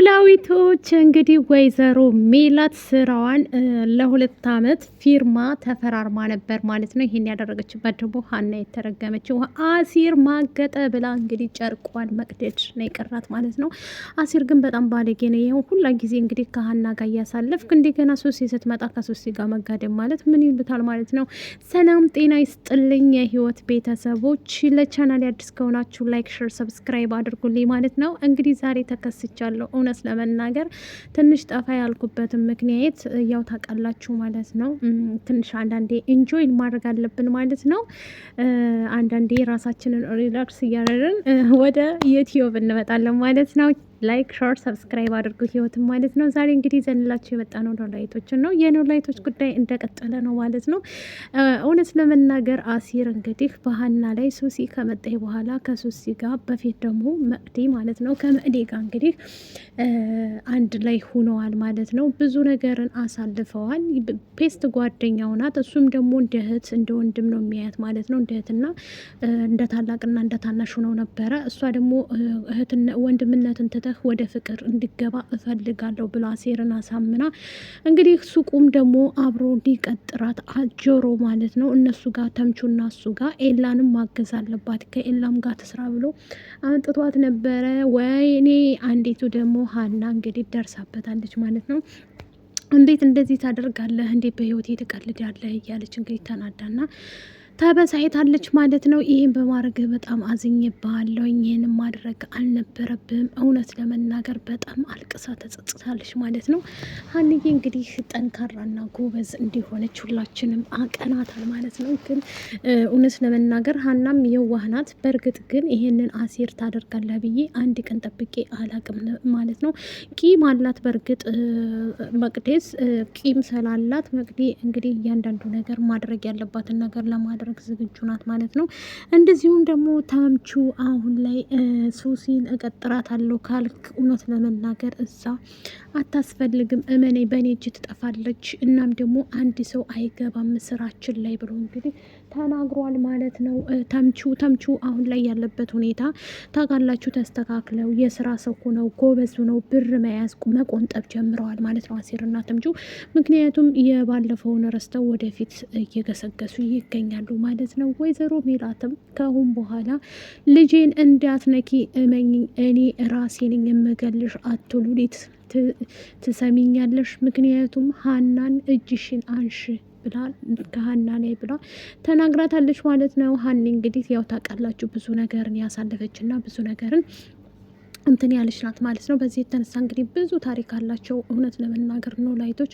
ኖላዊቶች እንግዲህ ወይዘሮ ሜላት ስራዋን ለ2 አመት ፊርማ ተፈራርማ ነበር ማለት ነው። ይሄን ያደረገችበት ደግሞ ሀና የተረገመችው አሲር ማገጠ ብላ እንግዲህ ጨርቋን መቅደድ ነው የቀራት ማለት ነው። አሲር ግን በጣም ባለጌ ነው። ይሄው ሁላ ጊዜ እንግዲህ ከሀና ጋር እያሳለፍክ እንደገና ሶሲ ስትመጣ ከሶሲ ጋር መጋደም ማለት ምን ይሉታል ማለት ነው። ሰላም ጤና ይስጥልኝ የህይወት ቤተሰቦች፣ ለቻናል አዲስ ከሆናችሁ ላይክ፣ ሼር፣ ሰብስክራይብ አድርጉልኝ ማለት ነው። እንግዲህ ዛሬ ተከስቻለሁ። እውነት ለመናገር ትንሽ ጠፋ ያልኩበትን ምክንያት ያው ታውቃላችሁ ማለት ነው። ትንሽ አንዳንዴ ኢንጆይ ማድረግ አለብን ማለት ነው። አንዳንዴ ራሳችንን ሪላክስ እያደረግን ወደ ዩቲዩብ እንመጣለን ማለት ነው። ላይክ ሾር ሰብስክራይብ አድርጉ ህይወትም ማለት ነው። ዛሬ እንግዲህ ዘንላችሁ የመጣ ነው ኖላዊቶችን ነው። የኖላዊቶች ጉዳይ እንደቀጠለ ነው ማለት ነው። እውነት ለመናገር አሲር እንግዲህ በሀና ላይ ሱሲ ከመጣይ በኋላ ከሱሲ ጋር በፊት ደግሞ መቅዲ ማለት ነው ከመቅዲ ጋር እንግዲህ አንድ ላይ ሁነዋል ማለት ነው። ብዙ ነገርን አሳልፈዋል። ፔስት ጓደኛው ናት። እሱም ደግሞ እንደ እህት እንደ ወንድም ነው የሚያያት ማለት ነው። እንደ እህትና እንደ ታላቅና እንደ ታናሽ ሆነው ነበረ። እሷ ደግሞ ወንድምነትን ትተህ ወደ ፍቅር እንዲገባ እፈልጋለሁ ብላ አሴርን አሳምና እንግዲህ ሱቁም ደግሞ አብሮ እንዲቀጥራት አጀሮ ማለት ነው። እነሱ ጋር ተምቹና እሱ ጋር ኤላንም ማገዝ አለባት ከኤላም ጋር ትስራ ብሎ አንጥቷት ነበረ። ወይኔ አንዴቱ ደግሞ ሀና እንግዲህ ደርሳበታለች ማለት ነው። እንዴት እንደዚህ ታደርጋለህ? እንዴት በህይወቴ ትቀልዳለህ? እያለች እንግዲህ ተናዳና ተበሳይታለች ማለት ነው። ይህን በማድረግ በጣም አዝኜብሃለሁ። ይህን ማድረግ አልነበረብም። እውነት ለመናገር በጣም አልቅሳ ተጸጽታለች ማለት ነው። ሀንዬ እንግዲህ ጠንካራና ጎበዝ እንዲሆነች ሁላችንም አቀናታል ማለት ነው። ግን እውነት ለመናገር ሀናም የዋህ ናት። በእርግጥ ግን ይህንን አሲር ታደርጋለህ ብዬ አንድ ቀን ጠብቄ አላቅም ማለት ነው። ቂም አላት በእርግጥ መቅደስ ቂም ስላላት መቅዲ እንግዲህ እያንዳንዱ ነገር ማድረግ ያለባትን ነገር ለማድረግ ዝግጁ ናት ማለት ነው። እንደዚሁም ደግሞ ተምቹ አሁን ላይ ሱሲን እቀጥራታለሁ ካልክ እውነት ለመናገር እዛ አታስፈልግም፣ እመኔ በእኔ እጅ ትጠፋለች። እናም ደግሞ አንድ ሰው አይገባም ስራችን ላይ ብሎ እንግዲህ ተናግሯል ማለት ነው። ተምቹ አሁን ላይ ያለበት ሁኔታ ታውቃላችሁ። ተስተካክለው የስራ ሰው ሆነው ጎበዝ ሆነው ብር መያዝ መቆንጠብ ጀምረዋል ማለት ነው አሲርና ተምቹ። ምክንያቱም የባለፈውን ረስተው ወደፊት እየገሰገሱ ይገኛሉ ማለት ነው። ወይዘሮ ሜላትም ከአሁን በኋላ ልጄን እንዳትነኪ እመኝኝ፣ እኔ ራሴን የምገልሽ አትሉሊት ትሰሚኛለሽ? ምክንያቱም ሀናን እጅሽን አንሽ ብላ ከሀና ላይ ብላ ተናግራታለች ማለት ነው። ሀኒ እንግዲህ ያው ታውቃላችሁ ብዙ ነገርን ያሳለፈች እና ብዙ ነገርን እንትን ያለች ናት ማለት ነው። በዚህ የተነሳ እንግዲህ ብዙ ታሪክ አላቸው። እውነት ለመናገር ኖላዊቶች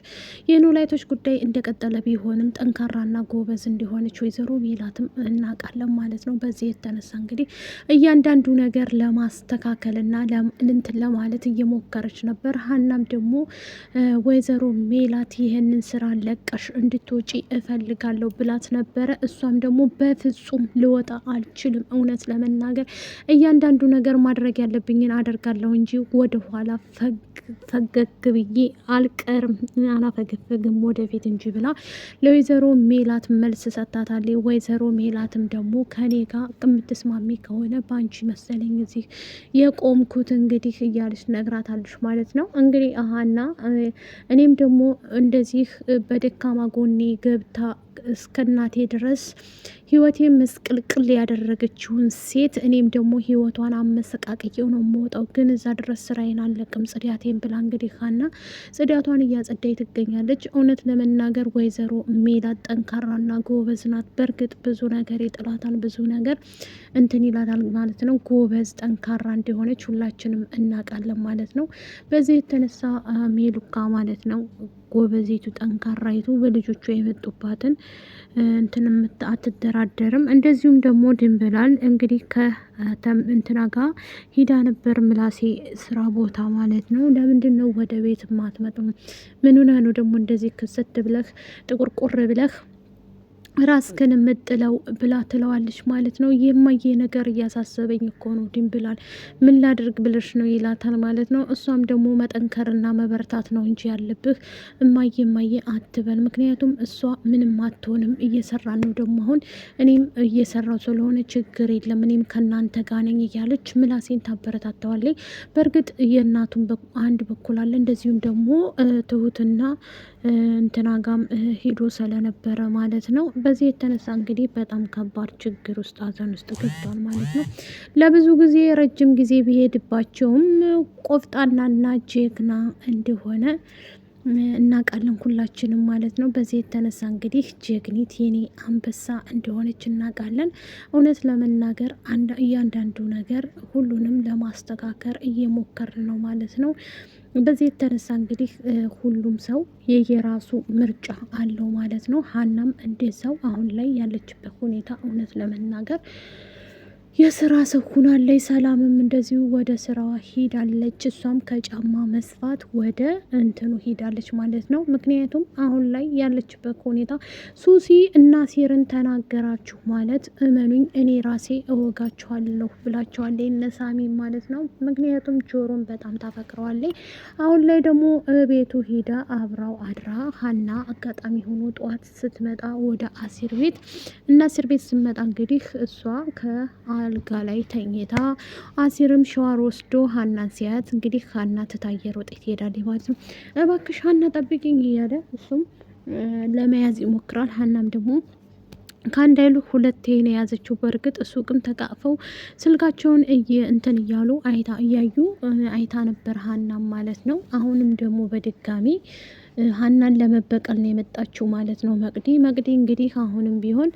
የኖላዊቶች ጉዳይ እንደቀጠለ ቢሆንም ጠንካራና ጎበዝ እንዲሆነች ወይዘሮ ሜላትም እናውቃለን ማለት ነው። በዚህ የተነሳ እንግዲህ እያንዳንዱ ነገር ለማስተካከልና እንትን ለማለት እየሞከረች ነበር። ሀናም ደግሞ ወይዘሮ ሜላት ይህንን ስራ ለቀሽ እንድትወጪ እፈልጋለሁ ብላት ነበረ። እሷም ደግሞ በፍጹም ልወጣ አልችልም፣ እውነት ለመናገር እያንዳንዱ ነገር ማድረግ ያለብኝን አደርጋለሁ እንጂ ወደ ኋላ ፈገግ ብዬ አልቀርም፣ አላፈገፍግም ወደፊት እንጂ ብላ ለወይዘሮ ሜላት መልስ ሰጣታለች። ወይዘሮ ሜላትም ደግሞ ከኔ ጋር የምትስማሚ ከሆነ በአንቺ መሰለኝ እዚህ የቆምኩት እንግዲህ እያለች ነግራታለች ማለት ነው። እንግዲህ ሀና እኔም ደግሞ እንደዚህ በደካማ ጎኔ ገብታ እስከ እናቴ ድረስ ህይወቴን መስቅልቅል ያደረገችውን ሴት እኔም ደግሞ ህይወቷን አመሰቃቅየው ነው የምወጣው፣ ግን እዛ ድረስ ስራዬን አለቅም ጽዳቴን ብላ እንግዲህ ሀና ጽዳቷን እያጸዳይ ትገኛለች። እውነት ለመናገር ወይዘሮ ሜላት ጠንካራና ጎበዝ ናት። በእርግጥ ብዙ ነገር ይጥላታል፣ ብዙ ነገር እንትን ይላታል ማለት ነው። ጎበዝ ጠንካራ እንደሆነች ሁላችንም እናውቃለን ማለት ነው። በዚህ የተነሳ ሜሉካ ማለት ነው ጎበዜቱ ጠንካራይቱ በልጆቿ የመጡባትን እንትን አትደራደርም። እንደዚሁም ደግሞ ድንብላል እንግዲህ ከእንትና ጋር ሂዳ ነበር ምላሴ ስራ ቦታ ማለት ነው። ለምንድን ነው ወደ ቤት ማትመጡ? ምን ሆነህ ነው ደግሞ እንደዚህ ክስት ብለህ ጥቁር ቁር ብለህ ራስክን የምጥለው ብላ ትለዋለች ማለት ነው። የማየ ነገር እያሳሰበኝ እኮ ነው ድንብላል፣ ምን ላድርግ ብለሽ ነው ይላታል ማለት ነው። እሷም ደግሞ መጠንከርና መበርታት ነው እንጂ ያለብህ እማዬ አትበል፣ ምክንያቱም እሷ ምንም አትሆንም፣ እየሰራን ነው ደግሞ አሁን እኔም እየሰራው ስለሆነ ችግር የለም፣ እኔም ከእናንተ ጋር ነኝ እያለች ምላሴን ታበረታተዋለች። በእርግጥ የእናቱን አንድ በኩል አለ፣ እንደዚሁም ደግሞ ትሁትና እንትና ጋም ሂዶ ስለነበረ ማለት ነው። በዚህ የተነሳ እንግዲህ በጣም ከባድ ችግር ውስጥ ሀዘን ውስጥ ገብቷል ማለት ነው። ለብዙ ጊዜ ረጅም ጊዜ ቢሄድባቸውም ቆፍጣናና ጀግና እንደሆነ እናውቃለን ሁላችንም ማለት ነው። በዚህ የተነሳ እንግዲህ ጀግኒት የኔ አንበሳ እንደሆነች እናውቃለን። እውነት ለመናገር እያንዳንዱ ነገር ሁሉንም ለማስተካከል እየሞከርን ነው ማለት ነው። በዚህ የተነሳ እንግዲህ ሁሉም ሰው የየራሱ ምርጫ አለው ማለት ነው። ሀናም እንደዛው አሁን ላይ ያለችበት ሁኔታ እውነት ለመናገር የስራ ሰው ሁናለች። ሰላምም እንደዚሁ ወደ ስራዋ ሂዳለች። እሷም ከጫማ መስፋት ወደ እንትኑ ሂዳለች ማለት ነው። ምክንያቱም አሁን ላይ ያለችበት ሁኔታ ሱሲ እና ሲርን ተናገራችሁ ማለት እመኑኝ እኔ ራሴ እወጋችኋለሁ ብላችኋለች እነሳሚ ማለት ነው። ምክንያቱም ጆሮን በጣም ታፈቅረዋለች። አሁን ላይ ደግሞ ቤቱ ሂዳ አብራው አድራ ሀና አጋጣሚ ሆኖ ጠዋት ስትመጣ ወደ አሲር ቤት እና አሲር ቤት ስትመጣ እንግዲህ እሷ አልጋ ላይ ተኝታ አሲርም ሸዋር ወስዶ ሀናን ሲያት እንግዲህ ሀና ትታየር ወጤት ትሄዳለች ማለት ነው። እባክሽ ሀና ጠብቂኝ እያለ እሱም ለመያዝ ይሞክራል። ሀናም ደግሞ ከአንድ አይሉ ሁለቴ ነው የያዘችው። በእርግጥ ሱቅም ተቃቅፈው ስልካቸውን እንትን እያሉ እያዩ አይታ ነበር ሀናም ማለት ነው። አሁንም ደግሞ በድጋሚ ሀናን ለመበቀል ነው የመጣችው ማለት ነው። መቅዲ እንግዲህ አሁንም ቢሆን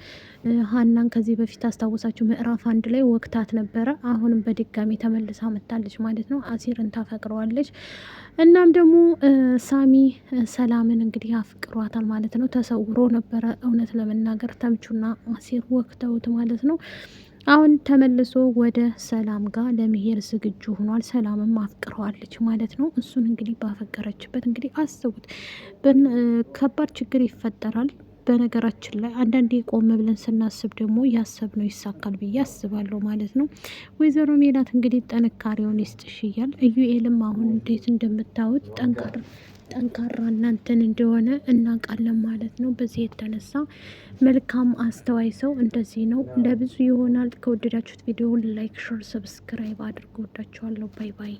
ሀናን ከዚህ በፊት አስታወሳችሁ ምዕራፍ 1 ላይ ወቅታት ነበረ። አሁንም በድጋሚ ተመልሳ መጣለች ማለት ነው። አሲርን ታፈቅረዋለች። እናም ደግሞ ሳሚ ሰላምን እንግዲህ አፍቅሯታል ማለት ነው። ተሰውሮ ነበረ እውነት ለመናገር ተምቹና አሲር ወቅተውት ማለት ነው። አሁን ተመልሶ ወደ ሰላም ጋር ለመሄድ ዝግጁ ሆኗል። ሰላምም አፍቅረዋለች ማለት ነው። እሱን እንግዲህ ባፈቀረችበት እንግዲህ አስቡት፣ ከባድ ችግር ይፈጠራል። በነገራችን ላይ አንዳንዴ ቆም ብለን ስናስብ ደግሞ ያሰብነው ይሳካል ብዬ አስባለሁ ማለት ነው። ወይዘሮ ሜላት እንግዲህ ጥንካሬውን ይስጥሽ እያል ኢዩኤልም አሁን እንዴት እንደምታዩት ጠንካራ እናንተን እንደሆነ እናውቃለን ማለት ነው። በዚህ የተነሳ መልካም አስተዋይ ሰው እንደዚህ ነው፣ ለብዙ ይሆናል። ከወደዳችሁት ቪዲዮ ላይክ፣ ሼር፣ ሰብስክራይብ አድርጎ ወዳችኋለሁ። ባይ ባይ።